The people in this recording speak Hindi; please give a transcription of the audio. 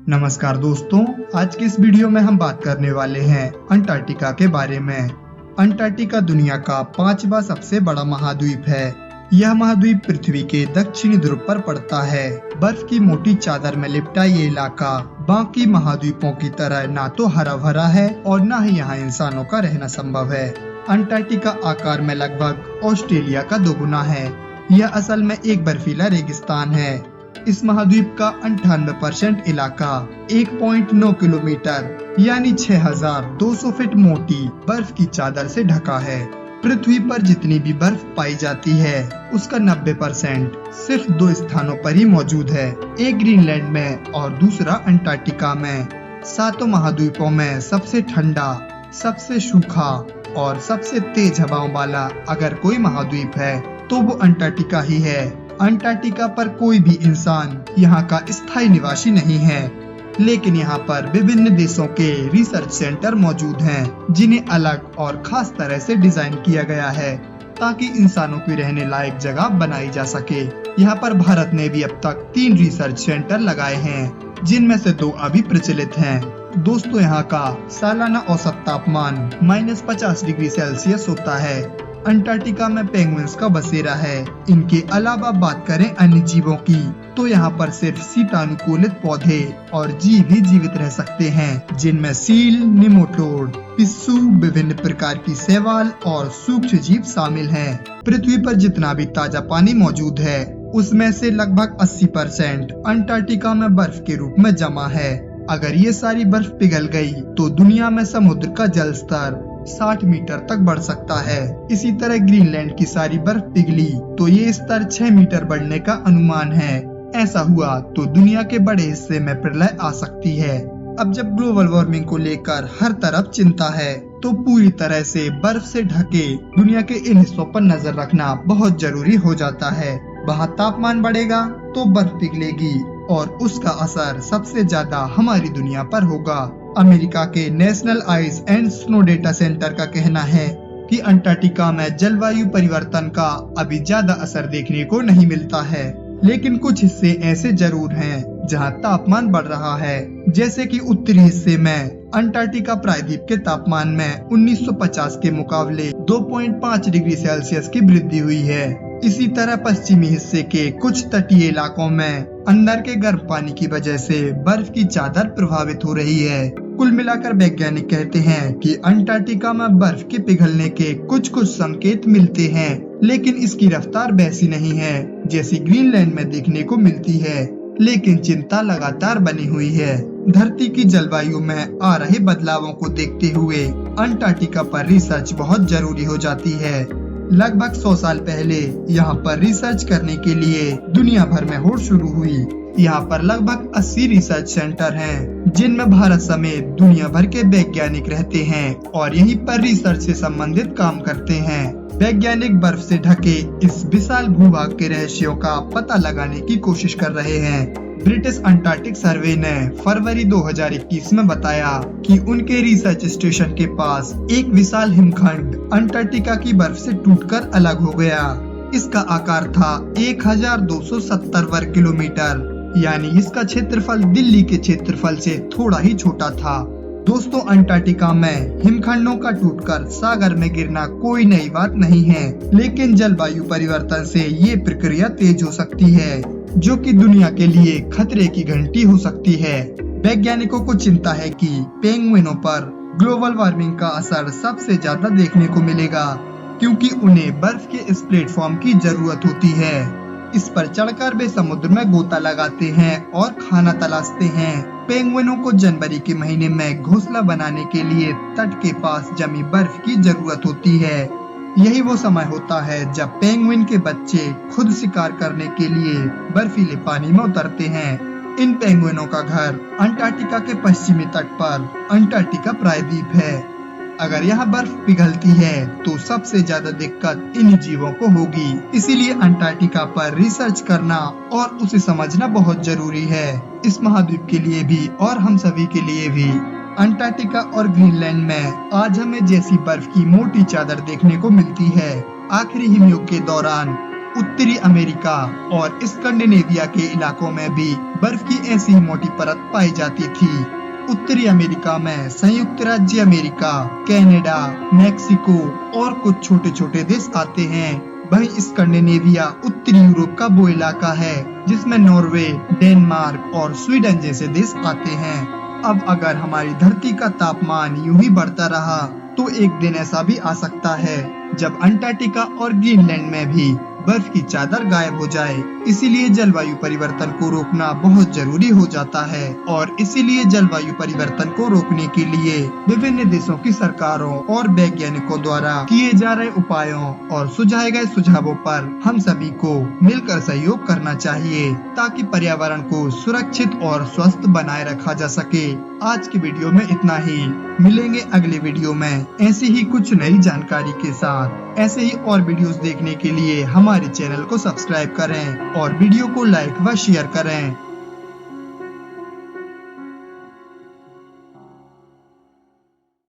नमस्कार दोस्तों, आज की इस वीडियो में हम बात करने वाले हैं अंटार्कटिका के बारे में। अंटार्कटिका दुनिया का 5वां सबसे बड़ा महाद्वीप है। यह महाद्वीप पृथ्वी के दक्षिणी ध्रुव पर पड़ता है। बर्फ की मोटी चादर में लिपटा ये इलाका बाकी महाद्वीपों की तरह ना तो हरा भरा है और न ही यहाँ इंसानों का रहना संभव है। अंटार्कटिका आकार में लगभग ऑस्ट्रेलिया का दोगुना है। यह असल में एक बर्फीला रेगिस्तान है। इस महाद्वीप का 98% इलाका 1.9 किलोमीटर यानी 6200 फीट मोटी बर्फ की चादर से ढका है। पृथ्वी पर जितनी भी बर्फ पाई जाती है उसका 90% सिर्फ 2 स्थानों पर ही मौजूद है, एक ग्रीनलैंड में और दूसरा अंटार्कटिका में। 7 महाद्वीपों में सबसे ठंडा, सबसे सूखा और सबसे तेज हवाओं वाला अगर कोई महाद्वीप है तो वो अंटार्कटिका ही है। अंटार्कटिका पर कोई भी इंसान यहाँ का स्थायी निवासी नहीं है, लेकिन यहाँ पर विभिन्न देशों के रिसर्च सेंटर मौजूद हैं, जिन्हें अलग और खास तरह से डिजाइन किया गया है ताकि इंसानों की रहने लायक जगह बनाई जा सके। यहाँ पर भारत ने भी अब तक 3 रिसर्च सेंटर लगाए हैं, जिनमें से 2 अभी प्रचलित हैं। दोस्तों, यहाँ का सालाना औसत तापमान -50 डिग्री सेल्सियस होता है। अंटार्कटिका में पेंगुइन्स का बसेरा है। इनके अलावा बात करें अन्य जीवों की तो यहाँ पर सिर्फ शीतानुकूलित पौधे और जीव ही जीवित रह सकते हैं, जिनमें सील, निमोटोड, पिस्सू, विभिन्न प्रकार की शैवाल और सूक्ष्म जीव शामिल हैं। पृथ्वी पर जितना भी ताजा पानी मौजूद है उसमें से लगभग 80% अंटार्कटिका में बर्फ के रूप में जमा है। अगर ये सारी बर्फ पिघल गई तो दुनिया में समुद्र का जल स्तर 60 मीटर तक बढ़ सकता है। इसी तरह ग्रीनलैंड की सारी बर्फ पिघली तो ये स्तर 6 मीटर बढ़ने का अनुमान है। ऐसा हुआ तो दुनिया के बड़े हिस्से में प्रलय आ सकती है। अब जब ग्लोबल वार्मिंग को लेकर हर तरफ चिंता है तो पूरी तरह से बर्फ से ढके दुनिया के इन हिस्सों पर नजर रखना बहुत जरूरी हो जाता है। वहाँ तापमान बढ़ेगा तो बर्फ पिघलेगी और उसका असर सबसे ज्यादा हमारी दुनिया पर होगा। अमेरिका के national ice and snow data centre का कहना है कि अंटार्कटिका में जलवायु परिवर्तन का अभी ज्यादा असर देखने को नहीं मिलता है, लेकिन कुछ हिस्से ऐसे जरूर हैं जहां तापमान बढ़ रहा है। जैसे कि उत्तरी हिस्से में अंटार्कटिका प्रायद्वीप के तापमान में 1950 के मुकाबले 2.5 डिग्री सेल्सियस की वृद्धि हुई है। इसी तरह पश्चिमी हिस्से के कुछ तटीय इलाकों में अंदर के गर्म पानी की वजह से बर्फ की चादर प्रभावित हो रही है। कुल मिलाकर वैज्ञानिक कहते हैं कि अंटार्कटिका में बर्फ के पिघलने के कुछ संकेत मिलते हैं, लेकिन इसकी रफ्तार वैसी नहीं है जैसी ग्रीनलैंड में देखने को मिलती है। लेकिन चिंता लगातार बनी हुई है। धरती की जलवायु में आ रहे बदलावों को देखते हुए अंटार्कटिका पर रिसर्च बहुत जरूरी हो जाती है। लगभग 100 साल पहले यहाँ पर रिसर्च करने के लिए दुनिया भर में होड़ शुरू हुई। यहाँ पर लगभग 80 रिसर्च सेंटर हैं, जिनमें भारत समेत दुनिया भर के वैज्ञानिक रहते हैं और यहीं पर रिसर्च से संबंधित काम करते हैं। वैज्ञानिक बर्फ से ढके इस विशाल भूभाग के रहस्यों का पता लगाने की कोशिश कर रहे हैं। ब्रिटिश अंटार्कटिक सर्वे ने फरवरी 2021 में बताया कि उनके रिसर्च स्टेशन के पास एक विशाल हिमखंड अंटार्कटिका की बर्फ से टूटकर अलग हो गया। इसका आकार था 1270 वर्ग किलोमीटर, यानी इसका क्षेत्रफल दिल्ली के क्षेत्रफल से थोड़ा ही छोटा था। दोस्तों, अंटार्कटिका में हिमखंडों का टूटकर सागर में गिरना कोई नई बात नहीं है, लेकिन जलवायु परिवर्तन से ये प्रक्रिया तेज हो सकती है, जो कि दुनिया के लिए खतरे की घंटी हो सकती है। वैज्ञानिकों को चिंता है कि पेंगुइनों पर ग्लोबल वार्मिंग का असर सबसे ज्यादा देखने को मिलेगा, क्योंकि उन्हें बर्फ के इस प्लेटफॉर्म की जरूरत होती है। इस पर चढ़कर वे समुद्र में गोता लगाते हैं और खाना तलाशते हैं। पेंगुइनों को जनवरी के महीने में घोंसला बनाने के लिए तट के पास जमी बर्फ की जरूरत होती है। यही वो समय होता है जब पेंगुइन के बच्चे खुद शिकार करने के लिए बर्फीले पानी में उतरते हैं। इन पेंगुइनों का घर अंटार्कटिका के पश्चिमी तट पर अंटार्कटिका प्रायद्वीप है। अगर यहाँ बर्फ पिघलती है तो सबसे ज्यादा दिक्कत इन जीवों को होगी। इसीलिए अंटार्कटिका पर रिसर्च करना और उसे समझना बहुत जरूरी है, इस महाद्वीप के लिए भी और हम सभी के लिए भी। अंटार्कटिका और ग्रीनलैंड में आज हमें जैसी बर्फ की मोटी चादर देखने को मिलती है, आखिरी हिमयुग के दौरान उत्तरी अमेरिका और स्कैंडिनेविया के इलाकों में भी बर्फ की ऐसी ही मोटी परत पाई जाती थी। उत्तरी अमेरिका में संयुक्त राज्य अमेरिका, कनाडा, मेक्सिको और कुछ छोटे छोटे देश आते हैं। वहीं स्कैंडिनेविया उत्तरी यूरोप का वो इलाका है जिसमें नॉर्वे, डेनमार्क और स्वीडन जैसे देश आते हैं। अब अगर हमारी धरती का तापमान यूं ही बढ़ता रहा तो एक दिन ऐसा भी आ सकता है जब अंटार्कटिका और ग्रीनलैंड में भी बर्फ की चादर गायब हो जाए। इसीलिए जलवायु परिवर्तन को रोकना बहुत जरूरी हो जाता है और इसीलिए जलवायु परिवर्तन को रोकने के लिए विभिन्न देशों की सरकारों और वैज्ञानिकों द्वारा किए जा रहे उपायों और सुझाए गए सुझावों पर हम सभी को मिलकर सहयोग करना चाहिए ताकि पर्यावरण को सुरक्षित और स्वस्थ बनाए रखा जा सके। आज की वीडियो में इतना ही। मिलेंगे अगले वीडियो में ऐसी ही कुछ नई जानकारी के साथ। ऐसे ही और वीडियोस देखने के लिए हमारे चैनल को सब्सक्राइब करें और वीडियो को लाइक व शेयर करें।